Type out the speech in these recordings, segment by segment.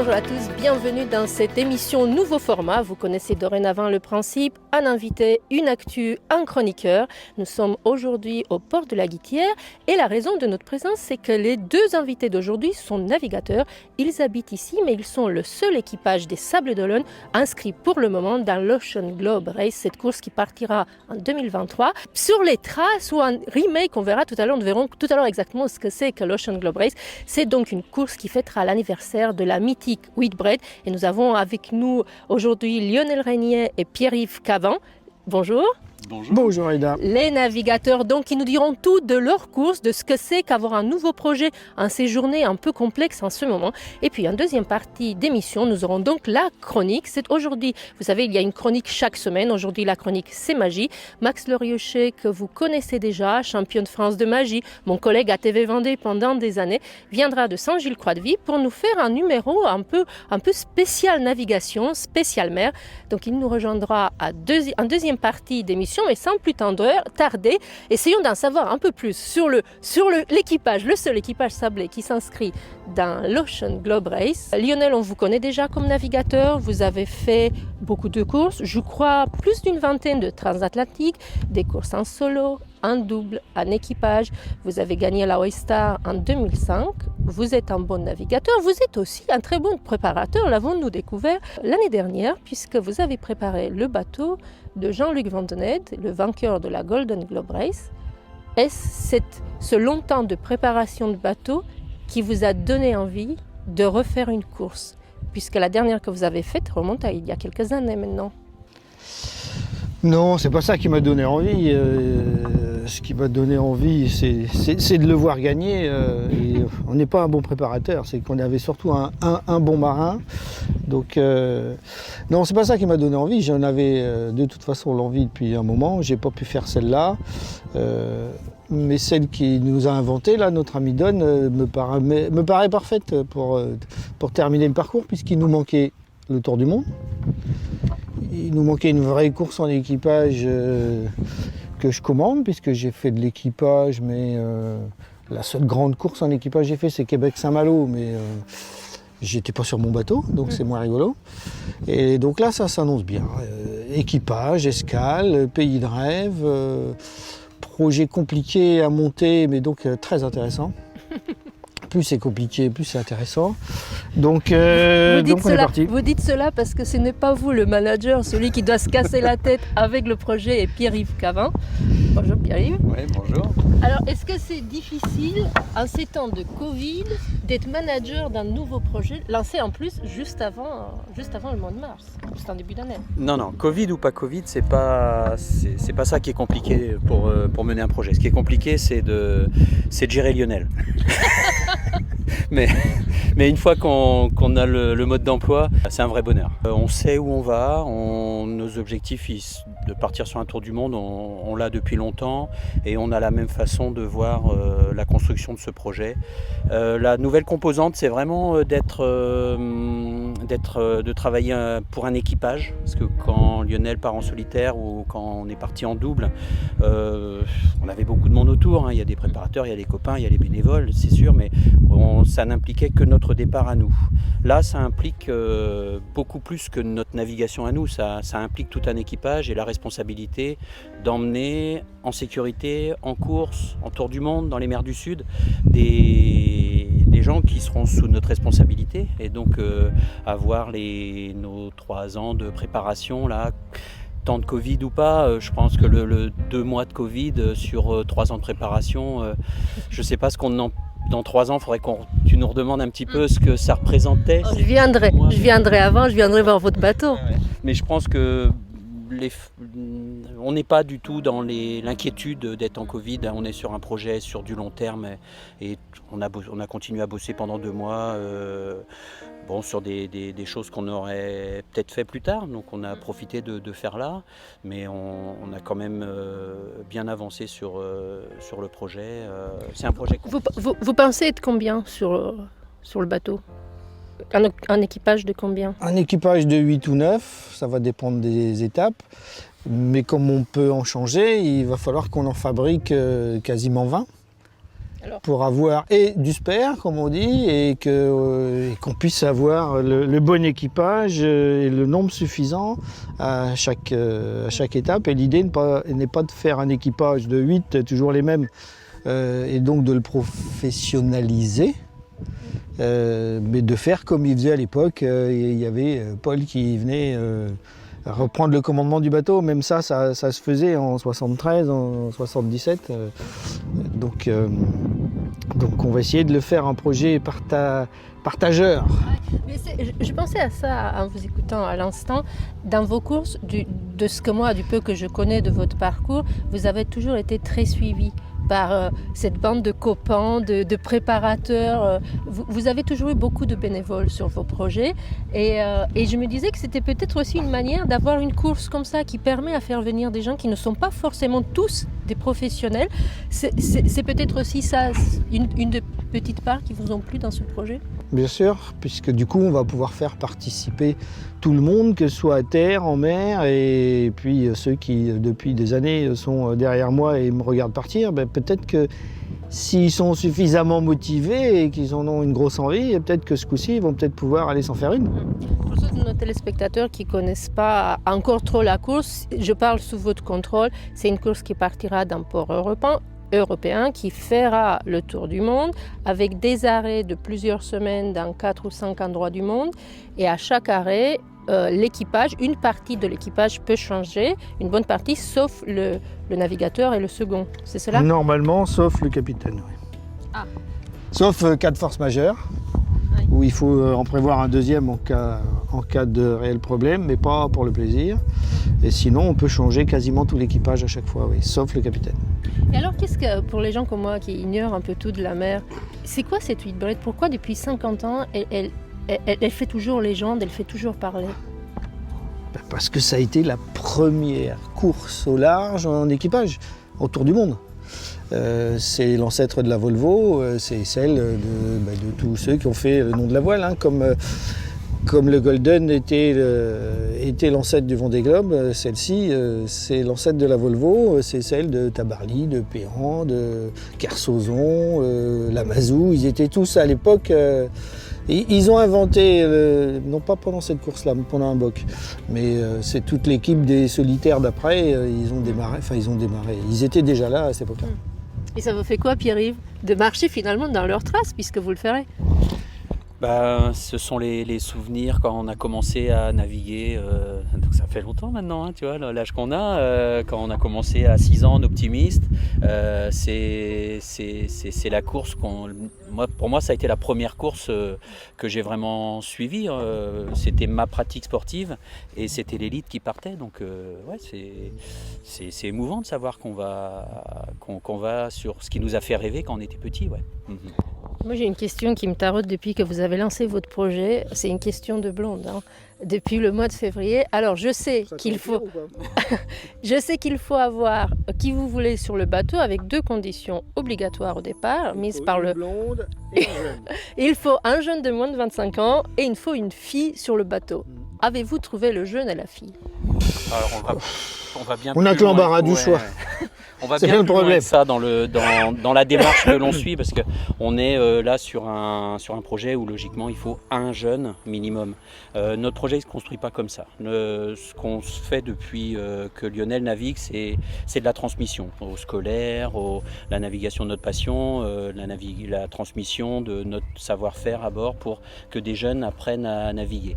Bonjour à tous, bienvenue dans cette émission nouveau format. Vous connaissez dorénavant le principe, un invité, une actu, un chroniqueur. Nous sommes aujourd'hui au port de la Guittière et la raison de notre présence, c'est que les deux invités d'aujourd'hui sont navigateurs. Ils habitent ici, mais ils sont le seul équipage des Sables d'Olonne inscrit pour le moment dans l'Ocean Globe Race, cette course qui partira en 2023. Sur les traces ou un remake, on verra tout à l'heure, nous verrons tout à l'heure exactement ce que c'est que l'Ocean Globe Race. C'est donc une course qui fêtera l'anniversaire de la mythique Whitbread et nous avons avec nous aujourd'hui Lionel Régnier et Pierre-Yves Cavan. Bonjour. Bonjour. Bonjour Aïda. Les navigateurs donc qui nous diront tout de leur course, de ce que c'est qu'avoir un nouveau projet, un séjourné un peu complexe en ce moment. Et puis en deuxième partie d'émission, nous aurons donc la chronique. C'est aujourd'hui, vous savez, il y a une chronique chaque semaine. Aujourd'hui, la chronique, c'est magie. Max Loriochet, que vous connaissez déjà, champion de France de magie, mon collègue à TV Vendée pendant des années, viendra de Saint-Gilles-Croix-de-Vie pour nous faire un numéro un peu spécial navigation, spécial mer. Donc il nous rejoindra en deuxième partie d'émission. Mais sans plus tarder, essayons d'en savoir un peu plus sur l'équipage, le seul équipage sablé qui s'inscrit dans l'Ocean Globe Race. Lionel, on vous connaît déjà comme navigateur, vous avez fait beaucoup de courses, je crois plus d'une vingtaine de transatlantiques, des courses en solo, en double, en équipage. Vous avez gagné la Waystar en 2005. Vous êtes un bon navigateur. Vous êtes aussi un très bon préparateur. L'avons-nous découvert l'année dernière puisque vous avez préparé le bateau de Jean-Luc Vandenette, le vainqueur de la Golden Globe Race. Est-ce ce long temps de préparation de bateau qui vous a donné envie de refaire une course? Puisque la dernière que vous avez faite remonte à il y a quelques années maintenant. Non, c'est pas ça qui m'a donné envie. Ce qui m'a donné envie, c'est de le voir gagner. Et on n'est pas un bon préparateur, c'est qu'on avait surtout un bon marin. Donc, non, c'est pas ça qui m'a donné envie. J'en avais de toute façon l'envie depuis un moment. J'ai pas pu faire celle-là. Mais celle qui nous a inventé, là, notre ami Don, me paraît parfaite pour terminer le parcours, puisqu'il nous manquait le Tour du Monde. Il nous manquait une vraie course en équipage que je commande, puisque j'ai fait de l'équipage, mais la seule grande course en équipage que j'ai fait, c'est Québec-Saint-Malo, mais j'étais pas sur mon bateau, donc c'est moins rigolo. Et donc là, ça s'annonce bien. Équipage, escale, pays de rêve, projet compliqué à monter, mais donc très intéressant. Plus c'est compliqué, plus c'est intéressant. Donc on est parti. Vous dites cela parce que ce n'est pas vous le manager, celui qui doit se casser la tête avec le projet, et Pierre-Yves Cavan. Bonjour Pierre-Yves. Oui, bonjour. Alors, est-ce que c'est difficile, en ces temps de Covid, d'être manager d'un nouveau projet, lancé en plus juste avant le mois de mars, juste en début d'année? Non, Covid ou pas Covid, c'est pas ça qui est compliqué pour mener un projet. Ce qui est compliqué, c'est de gérer Lionel. Mais une fois qu'on a le mode d'emploi, c'est un vrai bonheur. On sait où on va, nos objectifs de partir sur un tour du monde, on l'a depuis longtemps et on a la même façon de voir la construction de ce projet. La nouvelle composante, c'est vraiment de travailler pour un équipage, parce que quand Lionel part en solitaire ou quand on est parti en double, on avait beaucoup de monde autour, hein. Il y a des préparateurs, il y a des copains, il y a les bénévoles, c'est sûr, mais ça n'impliquait que notre départ à nous. Là, ça implique beaucoup plus que notre navigation à nous, ça implique tout un équipage et la responsabilité d'emmener en sécurité, en course, en tour du monde, dans les mers du Sud, des gens qui seront sous notre responsabilité. Et donc avoir nos 3 ans de préparation, là, temps de Covid ou pas, je pense que le 2 mois de Covid sur 3 ans de préparation, je ne sais pas ce qu'on en... Dans 3 ans, il faudrait que tu nous redemandes un petit peu ce que ça représentait. Je viendrai voir votre bateau. Mais je pense que on n'est pas du tout dans l'inquiétude d'être en Covid. On est sur un projet sur du long terme et on a continué à bosser pendant 2 mois sur des choses qu'on aurait peut-être fait plus tard. Donc on a profité de faire là, mais on a quand même bien avancé sur le projet. C'est un projet. Vous pensez être combien sur le bateau? Un équipage de combien? Un équipage de 8 ou 9, ça va dépendre des étapes. Mais comme on peut en changer, il va falloir qu'on en fabrique quasiment 20. Alors pour avoir et du spare, comme on dit, et qu'on puisse avoir le bon équipage et le nombre suffisant à chaque étape. Et l'idée n'est pas de faire un équipage de 8, toujours les mêmes, et donc de le professionnaliser, mais de faire comme il faisait à l'époque. Il y avait Paul qui venait reprendre le commandement du bateau. Même ça se faisait en 73, en 77. Donc on va essayer de le faire un projet partageur. Mais je pensais à ça en vous écoutant à l'instant. Dans vos courses, de ce que moi, du peu que je connais de votre parcours, vous avez toujours été très suivi par cette bande de copains, de préparateurs. Vous avez toujours eu beaucoup de bénévoles sur vos projets. Et je me disais que c'était peut-être aussi une manière d'avoir une course comme ça qui permet à faire venir des gens qui ne sont pas forcément tous des professionnels. C'est peut-être aussi ça, une des petites parts qui vous ont plu dans ce projet? Bien sûr, puisque du coup on va pouvoir faire participer tout le monde, que ce soit à terre, en mer, et puis ceux qui depuis des années sont derrière moi et me regardent partir, peut-être que s'ils sont suffisamment motivés et qu'ils en ont une grosse envie, peut-être que ce coup-ci ils vont peut-être pouvoir aller s'en faire une. Pour ceux de nos téléspectateurs qui ne connaissent pas encore trop la course, je parle sous votre contrôle. C'est une course qui partira d'un port européen qui fera le tour du monde avec des arrêts de plusieurs semaines dans 4 ou 5 endroits du monde. Et à chaque arrêt, une partie de l'équipage peut changer, une bonne partie, sauf le navigateur et le second. C'est cela? Normalement, sauf le capitaine. Oui. Ah. Sauf cas de force majeure, oui, où il faut en prévoir un deuxième en cas de réel problème, mais pas pour le plaisir. Et sinon, on peut changer quasiment tout l'équipage à chaque fois, oui, sauf le capitaine. Et alors, qu'est-ce que, pour les gens comme moi qui ignorent un peu tout de la mer, c'est quoi cette Whitbread? Pourquoi depuis 50 ans, elle fait toujours légende, elle fait toujours parler? Parce que ça a été la première course au large en équipage, autour du monde. C'est l'ancêtre de la Volvo, c'est celle de tous ceux qui ont fait le nom de la voile, hein, comme le Golden était l'ancêtre du Vendée Globe, celle-ci c'est l'ancêtre de la Volvo, c'est celle de Tabarly, de Perran, de Kersozon, la Mazou, ils étaient tous à l'époque. Ils ont inventé, non pas pendant cette course-là, mais pendant un boc, mais c'est toute l'équipe des solitaires d'après, ils ont démarré, ils étaient déjà là à cette époque-là. Et ça vous fait quoi, Pierre-Yves, de marcher finalement dans leurs traces, puisque vous le ferez? Ce sont les souvenirs quand on a commencé à naviguer, donc ça fait longtemps maintenant, hein, tu vois, l'âge qu'on a, quand on a commencé à 6 ans en optimiste, c'est la course pour moi ça a été la première course que j'ai vraiment suivie, c'était ma pratique sportive et c'était l'élite qui partait, donc ouais, c'est émouvant de savoir qu'on va sur ce qui nous a fait rêver quand on était petit, ouais. Moi, j'ai une question qui me taraude depuis que vous avez lancé votre projet. C'est une question de blonde, hein, depuis le mois de février. Alors, je sais qu'il faut avoir qui vous voulez sur le bateau avec 2 conditions obligatoires au départ, mises par le blonde et un jeune. Il faut un jeune de moins de 25 ans et il faut une fille sur le bateau. Avez-vous trouvé le jeune et la fille? Alors, on va bien. On a que l'embarras du choix. On va C'est bien le plus loin problème. que ça dans la démarche que l'on suit, parce qu'on est là sur un projet où logiquement il faut un jeune minimum. Notre projet ne se construit pas comme ça. Ce qu'on fait depuis que Lionel navigue, c'est de la transmission au scolaire, la navigation de notre passion, la transmission de notre savoir-faire à bord pour que des jeunes apprennent à naviguer.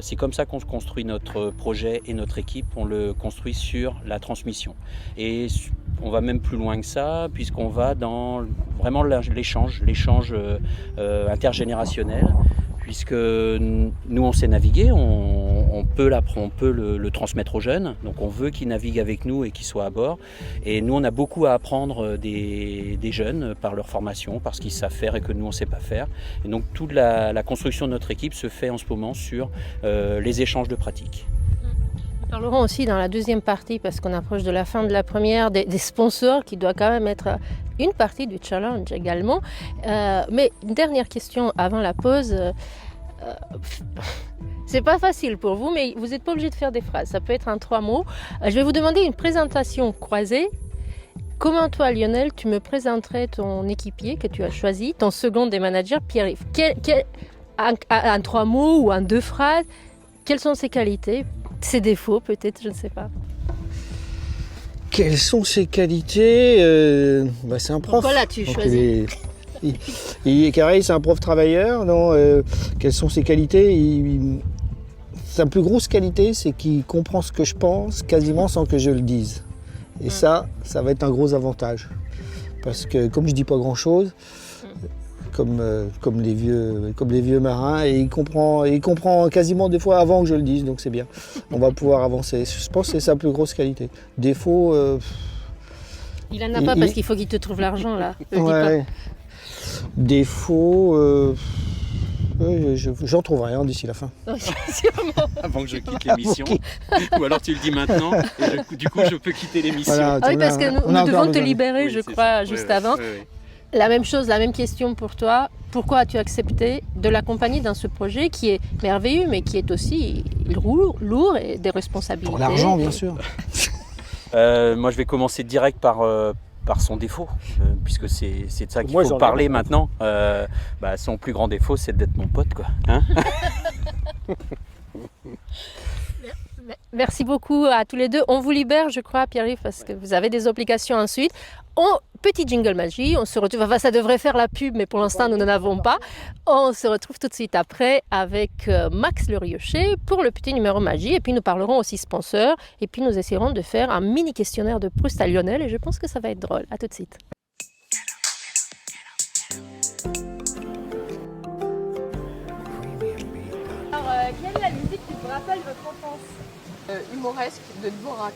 C'est comme ça qu'on se construit notre projet et notre équipe, on le construit sur la transmission. Et on va même plus loin que ça, puisqu'on va dans vraiment l'échange intergénérationnel, puisque nous on sait naviguer, on peut le transmettre aux jeunes, donc on veut qu'ils naviguent avec nous et qu'ils soient à bord. Et nous on a beaucoup à apprendre des jeunes par leur formation, par ce qu'ils savent faire et que nous on ne sait pas faire. Et donc toute la construction de notre équipe se fait en ce moment sur les échanges de pratiques. Nous parlerons aussi dans la deuxième partie, parce qu'on approche de la fin de la première, des sponsors qui doivent quand même être une partie du challenge également. Mais une dernière question avant la pause. C'est pas facile pour vous, mais vous n'êtes pas obligé de faire des phrases. Ça peut être en 3 mots. Je vais vous demander une présentation croisée Comment toi, Lionel, tu me présenterais ton équipier que tu as choisi, ton second des managers, Pierre-Yves? En 3 mots ou en 2 phrases, quelles sont ses qualités, ses défauts peut-être, je ne sais pas. Quelles sont ses qualités? C'est un prof. Voilà, tu Donc, choisis. il est carré, c'est un prof travailleur. Non, quelles sont ses qualités? Sa plus grosse qualité, c'est qu'il comprend ce que je pense quasiment sans que je le dise. Et ça va être un gros avantage. Parce que comme je dis pas grand-chose, comme les vieux marins, et il comprend quasiment des fois avant que je le dise, donc c'est bien. On va pouvoir avancer. Je pense que c'est sa plus grosse qualité. Défaut... Il en a pas parce qu'il faut qu'il te trouve l'argent là. Le dis ouais. Défaut... j'en trouve rien d'ici la fin. pas. Sûrement. Avant que je quitte l'émission. Ou alors tu le dis maintenant, et du coup je peux quitter l'émission. Voilà, Ah oui, parce que nous devons te libérer, Oui, je c'est crois, ça. juste Oui, avant. oui, oui. La même chose, la même question pour toi. Pourquoi as-tu accepté de l'accompagner dans ce projet qui est merveilleux, mais qui est aussi lourd et des responsabilités? Pour l'argent, bien sûr. Moi je vais commencer direct par son défaut, puisque c'est de ça qu'il Moi, faut j'en ai parler un. maintenant. Son plus grand défaut, c'est d'être mon pote, quoi. Hein. Merci beaucoup à tous les deux. On vous libère, je crois, Pierre-Yves, parce que vous avez des obligations ensuite. Petit jingle magie, on se retrouve, enfin, ça devrait faire la pub, mais pour l'instant, nous n'en avons pas. On se retrouve tout de suite après avec Max Le Riochet pour le petit numéro magie. Et puis, nous parlerons aussi sponsor. Et puis, nous essaierons de faire un mini questionnaire de Proust à Lionel. Et je pense que ça va être drôle. À tout de suite. Alors, quelle est la musique qui vous rappelle votre enfance? Humoresque de Dvorak.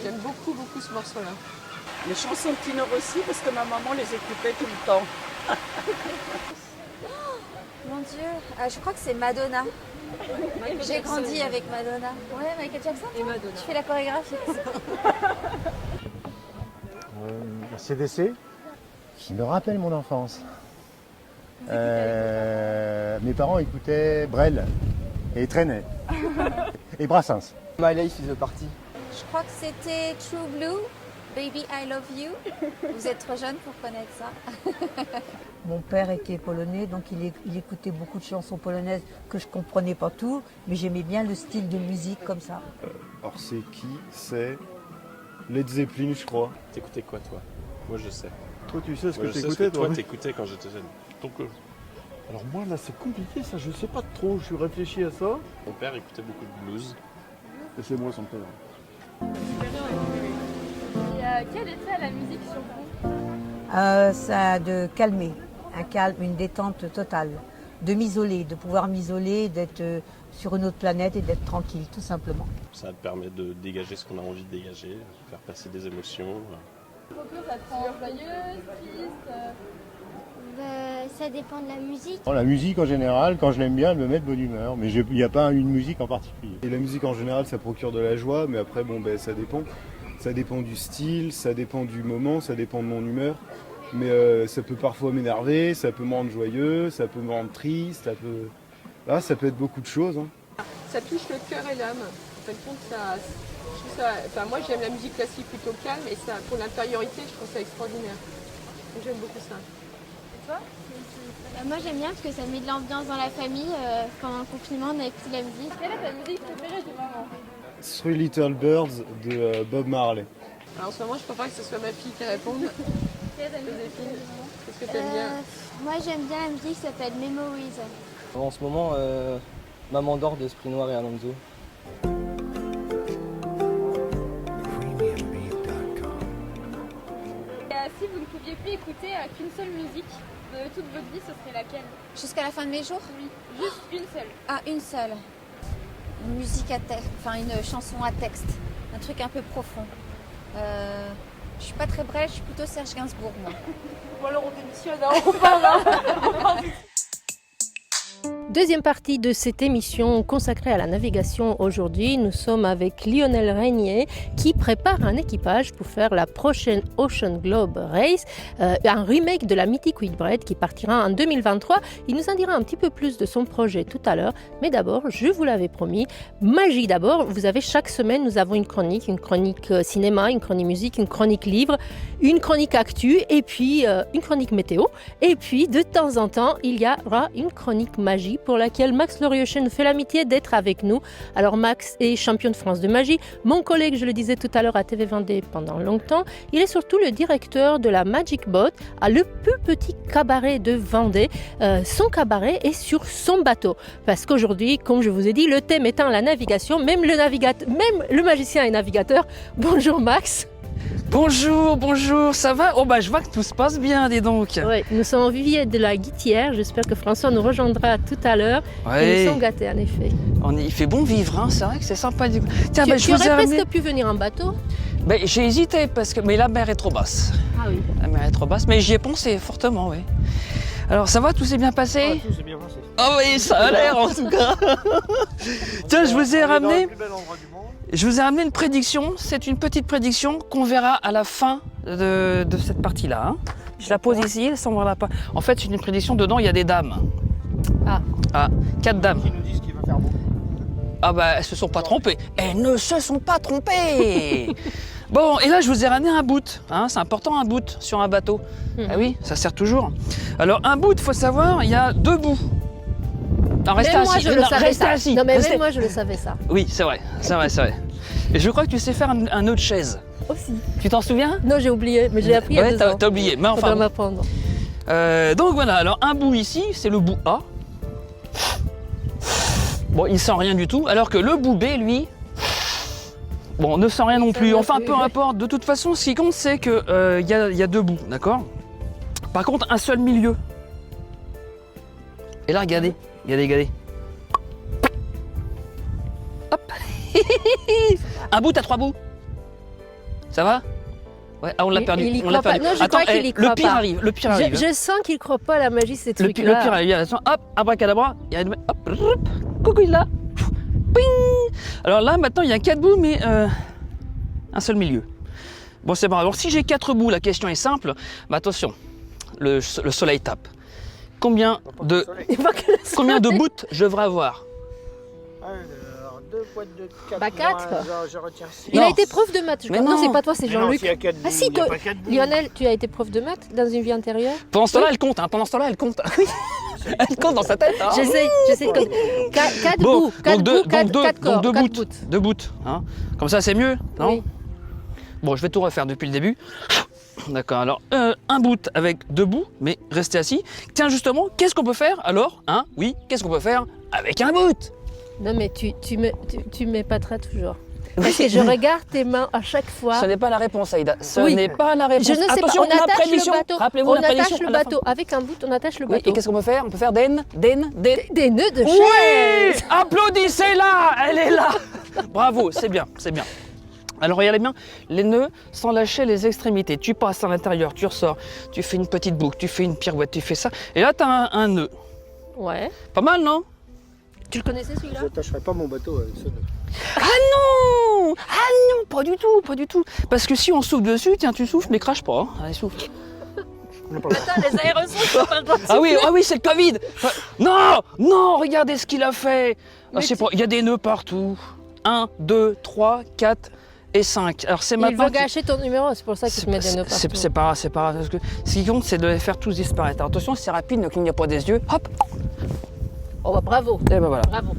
J'aime beaucoup ce morceau-là. Les chansons de Tino Rossi parce que ma maman les écoutait tout le temps. Mon Dieu, je crois que c'est Madonna. J'ai grandi avec Madonna. Ouais, Michael Jackson. Et Madonna. Tu fais la chorégraphie. CDC, qui me rappelle mon enfance. Mes parents écoutaient Brel et Trenet et Brassens. My Life is a Party. Je crois que c'était True Blue, Baby I Love You. Vous êtes trop jeune pour connaître ça. Mon père était polonais, donc il écoutait beaucoup de chansons polonaises que je comprenais pas tout, mais j'aimais bien le style de musique comme ça. Alors c'est qui? C'est Led Zeppelin, je crois. T'écoutais quoi, toi? Moi, je sais. Toi, tu sais ce Moi, que je sais t'écoutais, ce que toi, toi? t'écoutais quand j'étais jeune. Donc, Alors moi, là, c'est compliqué, ça. Je sais pas trop. Je suis réfléchi à ça. mon père écoutait beaucoup de blues. Et c'est moi, son père. Et quelle était la musique sur vous? Ça a de calmer, un calme, une détente totale, de m'isoler, de pouvoir m'isoler, d'être sur une autre planète et d'être tranquille, tout simplement. Ça te permet de dégager ce qu'on a envie de dégager, de faire passer des émotions. Coco, ça te rend joyeuse, triste? Ça dépend de la musique. La musique en général, quand je l'aime bien, elle me met de bonne humeur, mais il n'y a pas une musique en particulier. Et la musique en général, ça procure de la joie, mais après, bon, ben, ça dépend. Ça dépend du style, ça dépend du moment, ça dépend de mon humeur. Mais ça peut parfois m'énerver, ça peut me rendre joyeux, ça peut me rendre triste, ça peut être beaucoup de choses. Hein. Ça touche le cœur et l'âme. En fin de compte, je trouve ça, enfin, moi j'aime la musique classique plutôt calme et ça, pour l'intériorité, je trouve ça extraordinaire. Donc j'aime beaucoup ça. Et toi? Moi j'aime bien parce que ça met de l'ambiance dans la famille. Pendant le confinement, on a écouté la musique. Quelle est ta musique préférée du moment? Three Little Birds de Bob Marley. Alors, en ce moment, je préfère que ce soit ma fille qui réponde. Quelle est ta musique? Qu'est-ce que t'aimes bien? Moi j'aime bien la musique qui s'appelle Memories. En ce moment, Maman d'or d'Esprit Noir et Alonso. Si vous ne pouviez plus écouter qu'une seule musique de toute votre vie, ce serait laquelle? Jusqu'à la fin de mes jours? Oui, juste une seule. Ah, une seule. Une musique à texte, enfin une chanson à texte. Un truc un peu profond. Je suis pas très brève, je suis plutôt Serge Gainsbourg, moi. Bon alors on démissionne, on parle là. Deuxième partie de cette émission consacrée à la navigation aujourd'hui. Nous sommes avec Lionel Régnier qui prépare un équipage pour faire la prochaine Ocean Globe Race, un remake de la mythique Whitbread qui partira en 2023. Il nous en dira un petit peu plus de son projet tout à l'heure. Mais d'abord, je vous l'avais promis, magie d'abord. Vous avez chaque semaine, nous avons une chronique cinéma, une chronique musique, une chronique livre, une chronique actu et puis une chronique météo. Et puis, de temps en temps, il y aura une chronique magie pour laquelle Max Loriochet nous fait l'amitié d'être avec nous. Alors Max est champion de France de magie, mon collègue, je le disais tout à l'heure à TV Vendée pendant longtemps. Il est surtout le directeur de la Magic Boat à le plus petit cabaret de Vendée. Son cabaret est sur son bateau. Parce qu'aujourd'hui, comme je vous ai dit, le thème étant la navigation, même le magicien est navigateur. Bonjour Max. Bonjour, ça va? Oh bah je vois que tout se passe bien, dis donc. Oui, nous sommes au Vivier de la Guittière, j'espère que François nous rejoindra tout à l'heure. Ouais. Et nous sommes gâtés en effet. Il fait bon vivre, hein, c'est vrai que c'est sympa. Tiens, Tu aurais presque pu venir en bateau. J'ai hésité, mais la mer est trop basse. Ah oui. La mer est trop basse, mais j'y ai pensé fortement, oui. Alors ça va, tout s'est bien passé? Tout s'est bien passé. Ah oui, ça a l'air en tout cas. Tiens, je vous ai ramené une prédiction. C'est une petite prédiction qu'on verra à la fin de cette partie-là. Hein. Je la pose ici, sans voir la pas. En fait, c'est une prédiction. Dedans, il y a des dames. Ah, 4 dames. Qui nous disent qu'il va faire beau. Ah bah, elles se sont pas trompées. Elles ne se sont pas trompées. Bon, et là, je vous ai ramené un boot. Hein, c'est important, un boot sur un bateau. Ah oui, ça sert toujours. Alors, un boot, il faut savoir, il y a 2 bouts. Non, restez même moi, assis. je le savais ça. Assis. Non, mais même moi, je le savais ça. Oui, c'est vrai. Et je crois que tu sais faire un nœud de chaise. Aussi. Tu t'en souviens? Non, j'ai oublié, mais j'ai appris il y a 2 ans. T'as oublié, mais enfin. Faudra m'apprendre. Donc voilà, alors un bout ici, c'est le bout A. Bon, il sent rien du tout, alors que le bout B, lui, bon, ne sent rien non plus. Enfin, peu importe. De toute façon, ce qui compte, c'est qu'il y a 2 bouts, d'accord? Par contre, un seul milieu. Et là, regardez. Hop. Un bout à 3 bouts. Ça va? Ouais, on l'a perdu. Il y croit pas. Non, je crois qu'il y croit le pire pas. arrive. Je sens qu'il ne croit pas à la magie de ces Le trucs-là. pire arrive. Attention, hop, abracadabra. Il y a une... Hop, coucou, il est là. Ping. Alors là, maintenant, il y a 4 bouts, mais un seul milieu. Bon, c'est bon. Alors, si j'ai 4 bouts, la question est simple. Bah, attention, le soleil tape. Combien de bouts je devrais avoir? 2 boîtes de 4. Bah 4. Je retiens 6. Il a été prof de maths, je crois. Non, c'est pas toi, c'est Mais non, Jean-Luc. s'il y a 4 bouts, Ah si, il y a pas 4 bouts. Lionel, tu as été prof de maths dans une vie antérieure? Pendant ce temps-là, elle compte. Pendant ce temps-là, elle compte. Elle compte dans sa tête. Hein. J'essaie de compter. 4 bouts. 4 bouts, 4 corps. 2 bouts. 2 bouts. Hein. Comme ça, c'est mieux, non? Oui. Bon, je vais tout refaire depuis le début. D'accord, alors un bout avec 2 bouts, mais restez assis. Tiens, justement, qu'est-ce qu'on peut faire alors? Hein? Oui, qu'est-ce qu'on peut faire avec un bout? Non, mais tu m'épateras toujours. Parce que je regarde tes mains à chaque fois. Ce n'est pas la réponse, Aïda. Ce Oui. n'est pas la réponse. Je ne sais Attention, pas, on attache prédiction. le bateau. Rappelez-vous On la prédiction attache le à la fin. bateau. Avec un bout, on attache le Oui, bateau. et qu'est-ce qu'on peut faire? On peut faire des nœuds de Oui, chaise. applaudissez-la, elle est là. Bravo, c'est bien, c'est bien. Alors regardez bien, les nœuds sans lâcher les extrémités. Tu passes à l'intérieur, tu ressors, tu fais une petite boucle, tu fais une pirouette, tu fais ça. Et là, tu as un nœud. Ouais. Pas mal, non? Tu le connaissais celui-là? Je n'attacherai pas mon bateau avec ce nœud. Ah non! Ah non, pas du tout, pas du tout. Parce que si on souffle dessus, tiens, tu souffles, mais crache pas. Hein. Allez, souffle. Putain, les aérosols, pas le droit de Ah oui, souffler. c'est le Covid. Non, regardez ce qu'il a fait. Ah, je sais pas, il y a des nœuds partout. 1, 2, 3, 4 et 5. Alors c'est Il maintenant. veut gâcher ton numéro, c'est pour ça qu'il te met des nœuds partout. C'est pas grave, parce que ce qui compte, c'est de les faire tous disparaître. Alors, attention, c'est rapide, ne cligne pas des yeux. Hop. Oh bah bravo. Et ben voilà. Bravo.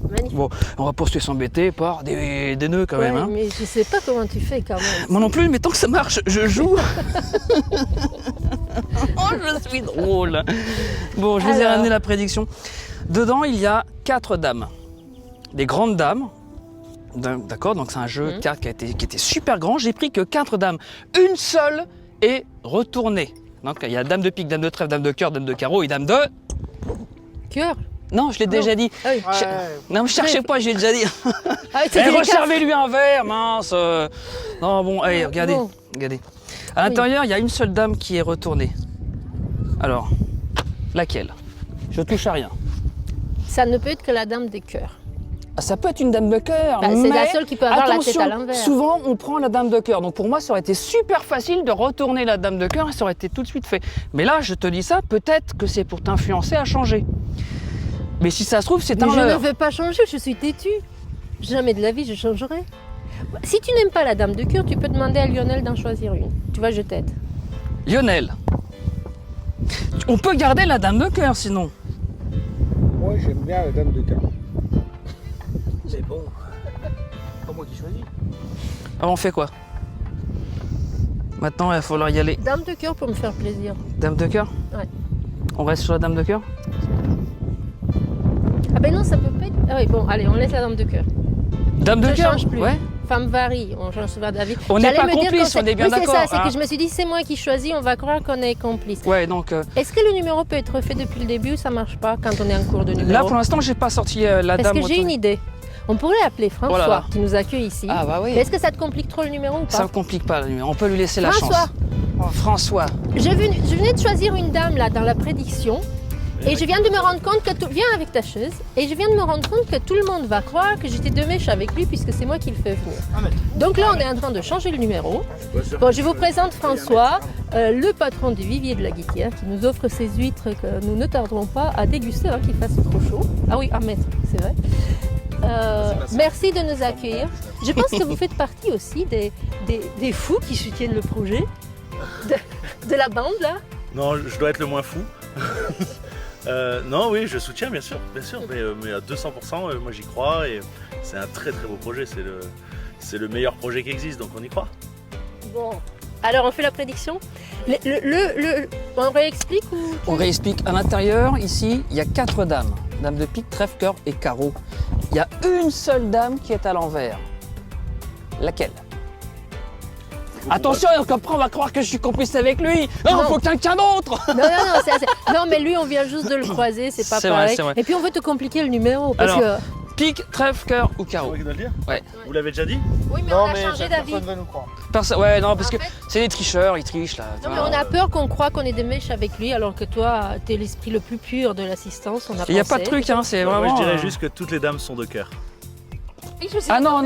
Magnifique. Bon, on va pas se s'embêter par des nœuds quand même. Ouais, Hein. mais je sais pas comment tu fais quand même. Moi non plus, mais tant que ça marche, je joue. Oh, je suis drôle. Bon, je vous ai ramené la prédiction. Dedans, il y a 4 dames. Des grandes dames. D'accord, donc c'est un jeu de cartes qui était super grand. J'ai pris que 4 dames. Une seule est retournée. Donc il y a dame de pique, dame de trèfle, dame de cœur, dame de carreau et dame de... Cœur? Non, je l'ai déjà dit. Ah oui. Non, me cherchez pas, je l'ai déjà dit. Ah, Resservez-lui un verre, mince. Non, bon, allez, regardez. Bon. Regardez. À l'intérieur, il y a une seule dame qui est retournée. Alors, laquelle? Je touche à rien. Ça ne peut être que la dame des cœurs. Ah, ça peut être une dame de cœur, Bah, c'est mais la seule qui peut avoir attention, la tête à l'envers. souvent on prend la dame de cœur. Donc pour moi, ça aurait été super facile de retourner la dame de cœur et ça aurait été tout de suite fait. Mais là, je te dis ça, peut-être que c'est pour t'influencer à changer. Mais si ça se trouve, c'est Mais un je ne leurre. veux pas changer, je suis têtue. Jamais de la vie je changerai. Si tu n'aimes pas la dame de cœur, tu peux demander à Lionel d'en choisir une. Tu vois, je t'aide. Lionel, on peut garder la dame de cœur sinon. Moi, j'aime bien la dame de cœur. C'est bon. Pas moi qui choisis. Alors on fait quoi? Maintenant, il va falloir y aller. Dame de cœur pour me faire plaisir. Dame de cœur? Ouais. On reste sur la dame de cœur? Ah ben non, ça peut pas être... Ah oui, bon, allez, on laisse la dame de cœur. Dame de Je cœur? change plus. Ouais. Femme varie, on change souvent d'avis. On n'est J'allais pas me dire complices, qu'on on est bien oui, d'accord, c'est ça, c'est hein. que je me suis dit, c'est moi qui choisis, on va croire qu'on est complice. Ouais, donc Est-ce que le numéro peut être fait depuis le début ou ça marche pas quand on est en cours de numéro? là pour l'instant, j'ai pas sorti la Parce dame. que j'ai une idée. On pourrait appeler François, Oh là là. qui nous accueille ici. Ah bah oui. Mais est-ce que ça te complique trop le numéro ou pas? Ça ne complique pas le numéro, on peut lui laisser la François. chance. François. Je venais de choisir une dame là dans la prédiction. Et je viens de me rendre compte que tout... Viens avec ta chaise. Et je viens de me rendre compte que tout le monde va croire que j'étais de mèche avec lui puisque c'est moi qui le fais venir. Donc là, on est en train de changer le numéro. Bon, je vous présente François, le patron du Vivier de la Guittière, qui nous offre ces huîtres que nous ne tarderons pas à déguster, hein, qu'il fasse trop chaud. Ah oui, à mettre, c'est vrai. Merci de nous accueillir. Je pense que vous faites partie aussi des fous qui soutiennent le projet de la bande là. Non, je dois être le moins fou. Non, oui, je soutiens bien sûr, mais à 200%, moi j'y crois et c'est un très très beau projet, c'est le meilleur projet qui existe, donc on y croit. Bon, alors on fait la prédiction. On réexplique ou... On réexplique. À l'intérieur, ici, il y a 4 dames. Dame de pique, trèfle, cœur et carreau. Il y a une seule dame qui est à l'envers. Laquelle? Attention, après on va croire que je suis complice avec lui. Non, il faut quelqu'un d'autre. Non, mais lui, on vient juste de le croiser, c'est pas C'est pareil. vrai, c'est vrai. Et puis on veut te compliquer le numéro. Parce Alors, que... pique, trèfle, cœur ou carreau. Vous le dire? Ouais. Vous l'avez déjà dit? Oui, mais on a changé d'avis. Personne va nous croire. Ouais, non, parce que c'est des tricheurs, ils trichent là. Non, mais on a peur qu'on croit qu'on est des mèches avec lui, alors que toi, t'es l'esprit le plus pur de l'assistance. Il n'y a pas de truc, hein, c'est vraiment... Moi je dirais juste que toutes les dames sont de cœur. Ah non,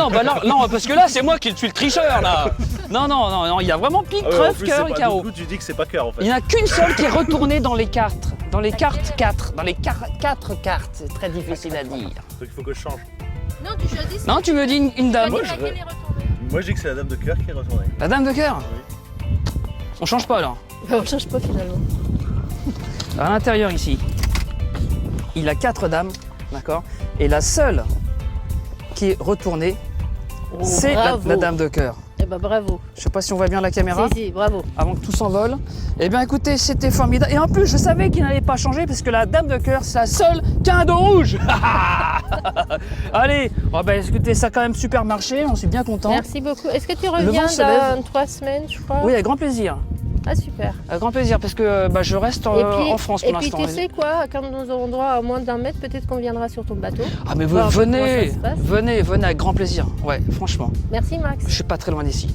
bah non, parce que là, c'est moi qui suis le tricheur, là. Non, il y a vraiment pique, trèfle, cœur et carreau. Du coup, tu dis que c'est pas cœur en fait. Il n'y en a qu'une seule qui est retournée dans les cartes. Dans les cartes 4. Dans les 4 cartes. C'est très difficile à dire. Donc il faut que je change. Non, tu choisis. Non, tu me dis une dame. Moi je dis que c'est la dame de cœur qui est retournée. La dame de cœur? Oui. On change pas, là. On change pas finalement. À l'intérieur, ici, il a 4 dames, d'accord? Et la seule qui est retournée, c'est la dame de cœur. Eh ben bravo. Je sais pas si on voit bien la caméra. Si, bravo. Avant que tout s'envole. Eh bien écoutez, c'était formidable. Et en plus, je savais qu'il n'allait pas changer parce que la dame de cœur, c'est la seule qui a un dos rouge. Allez, écoutez, ça a quand même super marché, on est bien content. Merci beaucoup. Est-ce que tu Le reviens vent se lève. dans 3 semaines, je crois? Oui, avec grand plaisir. Ah super. Avec grand plaisir parce que je reste en France pour l'instant. Et puis tu sais quoi, quand nous aurons droit à moins d'1 mètre, peut-être qu'on viendra sur ton bateau. Ah mais voir venez, comment ça se passe. venez avec grand plaisir. Ouais, franchement. Merci Max. Je suis pas très loin d'ici.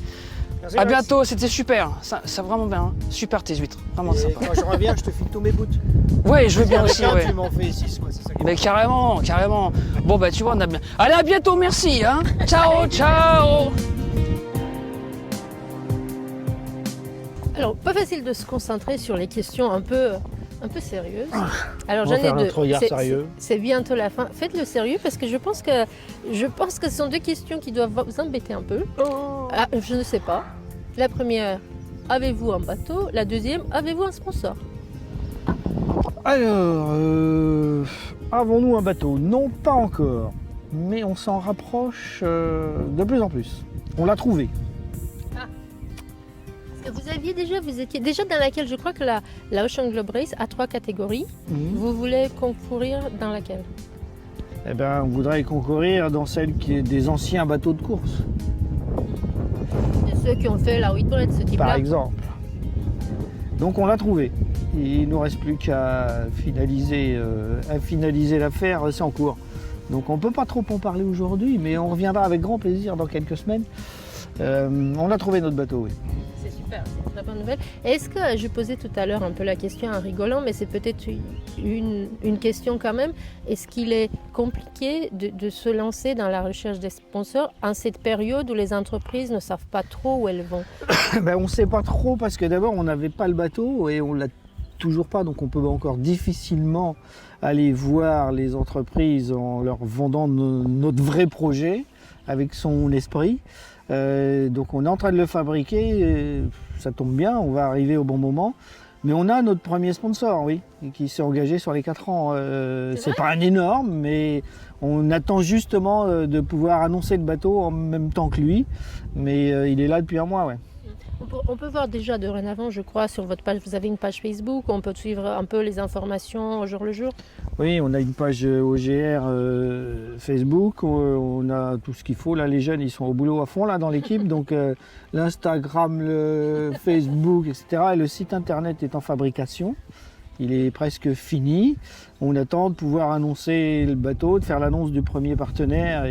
Merci, À Max. bientôt, c'était super. Ça vraiment bien. Hein. Super tes huîtres, vraiment Et sympa. quand je reviens, je te file tous mes bouts. Ouais, je veux bien aussi. Ouais. Tu m'en fais 6, quoi, c'est ça. Mais carrément. Bon tu vois, on a bien. Allez, à bientôt, merci. Hein. Ciao. Alors, pas facile de se concentrer sur les questions un peu sérieuses. Alors, On va j'en ai faire 2. notre regard sérieux. C'est bientôt la fin. Faites-le sérieux parce que je pense que ce sont 2 questions qui doivent vous embêter un peu. Ah, je ne sais pas. La première, avez-vous un bateau? La deuxième, avez-vous un sponsor? Alors, avons-nous un bateau? Non, pas encore. Mais on s'en rapproche de plus en plus. On l'a trouvé. Vous étiez déjà dans laquelle? Je crois que la Ocean Globe Race a 3 catégories. Vous voulez concourir dans laquelle? Eh bien, on voudrait concourir dans celle qui est des anciens bateaux de course, Ceux qui ont fait la Whitbread, ce type-là. par exemple. Donc on l'a trouvé. Il ne nous reste plus qu'à finaliser l'affaire, c'est en cours. Donc on ne peut pas trop en parler aujourd'hui, mais on reviendra avec grand plaisir dans quelques semaines. On a trouvé notre bateau, oui. C'est super. Super, c'est une très bonne nouvelle. Est-ce que je posais tout à l'heure un peu la question en rigolant, mais c'est peut-être une question quand même. Est-ce qu'il est compliqué de se lancer dans la recherche des sponsors en cette période où les entreprises ne savent pas trop où elles vont? On ne sait pas trop parce que d'abord on n'avait pas le bateau et on l'a toujours pas, donc on peut encore difficilement aller voir les entreprises en leur vendant notre vrai projet avec son esprit. Donc on est en train de le fabriquer, ça tombe bien, on va arriver au bon moment. Mais on a notre premier sponsor, oui, qui s'est engagé sur les 4 ans. C'est pas un énorme, mais on attend justement de pouvoir annoncer le bateau en même temps que lui. Mais il est là depuis un mois, ouais. On peut voir déjà dorénavant, je crois, sur votre page, vous avez une page Facebook, on peut suivre un peu les informations au jour le jour. Oui, on a une page OGR Facebook, on a tout ce qu'il faut. Là, les jeunes, ils sont au boulot à fond là dans l'équipe, donc l'Instagram, le Facebook, etc. Et le site internet est en fabrication. Il est presque fini. On attend de pouvoir annoncer le bateau, de faire l'annonce du premier partenaire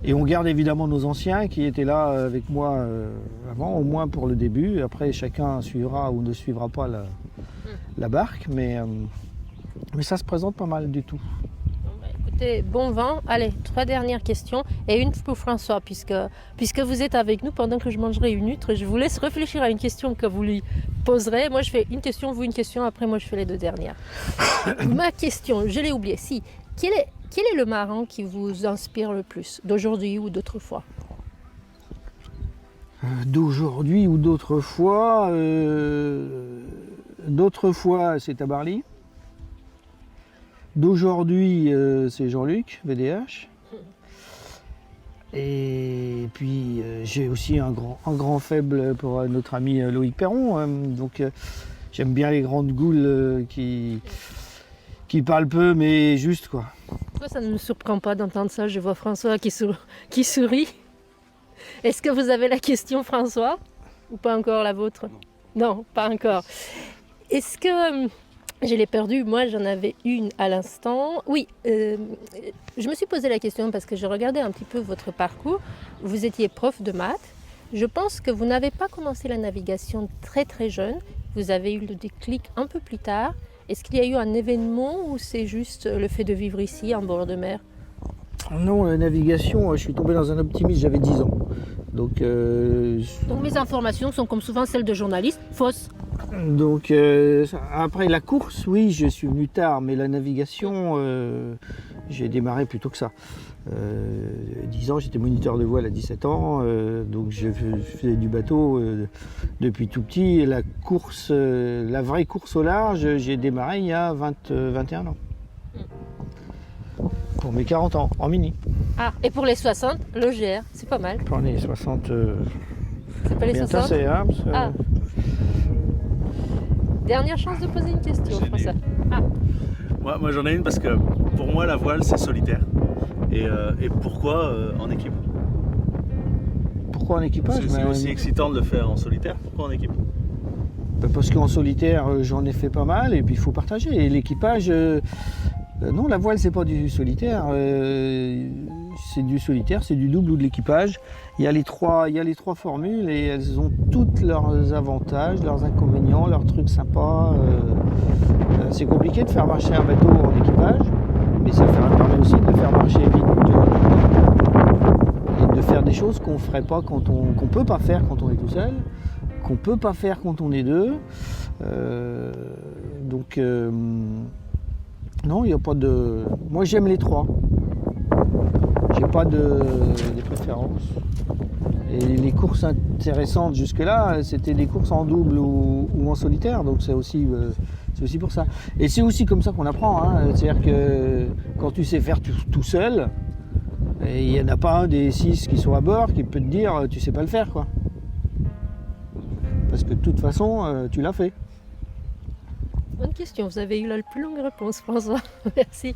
et on garde évidemment nos anciens qui étaient là avec moi avant, au moins pour le début. Après, chacun suivra ou ne suivra pas la barque, mais ça se présente pas mal du tout. Écoutez, bon vent. Allez, 3 dernières questions et une pour François, puisque vous êtes avec nous pendant que je mangerai une huître. Je vous laisse réfléchir à une question que vous lui poserez. Moi, je fais une question, vous une question. Après, moi, je fais les 2 dernières. Ma question, je l'ai oubliée. Si, quel est le marin qui vous inspire le plus, d'aujourd'hui ou d'autrefois? D'aujourd'hui ou d'autrefois D'autrefois, c'est Tabarly. D'aujourd'hui, c'est Jean-Luc, VDH. Et puis, j'ai aussi un grand faible pour notre ami Loïc Perron. Donc, j'aime bien les grandes goules qui parlent peu, mais juste, quoi. Ça ne me surprend pas d'entendre ça. Je vois François qui sourit. Est-ce que vous avez la question, François? Ou pas encore la vôtre? Non, pas encore. Est-ce que... je l'ai perdue, moi j'en avais une à l'instant. Oui, je me suis posé la question parce que je regardais un petit peu votre parcours. Vous étiez prof de maths. Je pense que vous n'avez pas commencé la navigation très très jeune. Vous avez eu le déclic un peu plus tard. Est-ce qu'il y a eu un événement ou c'est juste le fait de vivre ici, en bord de mer? Non, la navigation, je suis tombé dans un optimisme, j'avais 10 ans. Donc mes informations sont comme souvent celles de journalistes, fausses. Donc après la course, oui, je suis venu tard, mais la navigation, j'ai démarré plus tôt que ça. 10 ans, j'étais moniteur de voile à 17 ans, donc je faisais du bateau depuis tout petit. Et la course, la vraie course au large, j'ai démarré il y a 21 ans. Pour mes 40 ans, en mini. Ah, et pour les 60, l'OGR, c'est pas mal. Pour les 60, c'est pas les 60 c'est, hein, Dernière chance de poser une question, François. Ah. Moi j'en ai une parce que pour moi la voile c'est solitaire. Et pourquoi en équipe? Pourquoi en équipage? C'est aussi excitant de le faire en solitaire. Pourquoi en équipe? Parce qu'en solitaire j'en ai fait pas mal et puis il faut partager. Et l'équipage, non, la voile c'est pas du solitaire. C'est du solitaire, c'est du double ou de l'équipage. Il y a les trois formules et elles ont toutes leurs avantages, leurs inconvénients, leurs trucs sympas. C'est compliqué de faire marcher un bateau en équipage, mais ça permet aussi de le faire marcher vite et de faire des choses qu'on ferait pas qu'on peut pas faire quand on est tout seul, qu'on peut pas faire quand on est deux. Non, il n'y a pas de... Moi j'aime les trois. J'ai pas de préférence. Et les courses intéressantes jusque-là, c'était des courses en double ou en solitaire, donc c'est aussi pour ça. Et c'est aussi comme ça qu'on apprend, hein. C'est-à-dire que quand tu sais faire tout seul, il n'y en a pas un des 6 qui sont à bord qui peut te dire tu sais pas le faire, quoi. Parce que de toute façon, tu l'as fait. Bonne question, vous avez eu la plus longue réponse, François. Merci.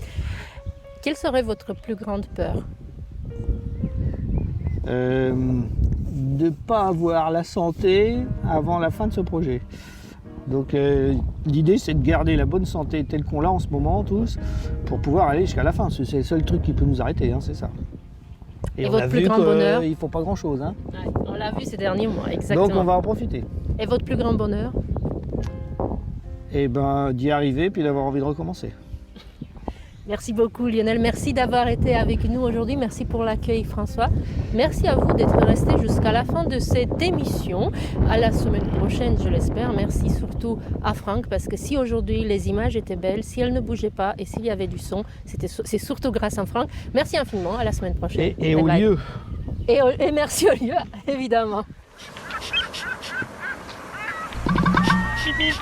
Quelle serait votre plus grande peur? De ne pas avoir la santé avant la fin de ce projet. Donc l'idée c'est de garder la bonne santé telle qu'on l'a en ce moment tous pour pouvoir aller jusqu'à la fin. C'est le seul truc qui peut nous arrêter, hein, c'est ça. Et on votre a plus vu grand bonheur? qu'il ne faut pas grand-chose. Hein. Ouais, on l'a vu ces derniers mois, exactement. Donc on va en profiter. Et votre plus grand bonheur? Et ben d'y arriver puis d'avoir envie de recommencer. Merci beaucoup Lionel, merci d'avoir été avec nous aujourd'hui, merci pour l'accueil François. Merci à vous d'être resté jusqu'à la fin de cette émission. À la semaine prochaine, je l'espère. Merci surtout à Franck, parce que si aujourd'hui les images étaient belles, si elles ne bougeaient pas et s'il y avait du son, c'est surtout grâce à Franck. Merci infiniment, à la semaine prochaine. Et au lieu. Et merci au lieu, évidemment. Bip, bip.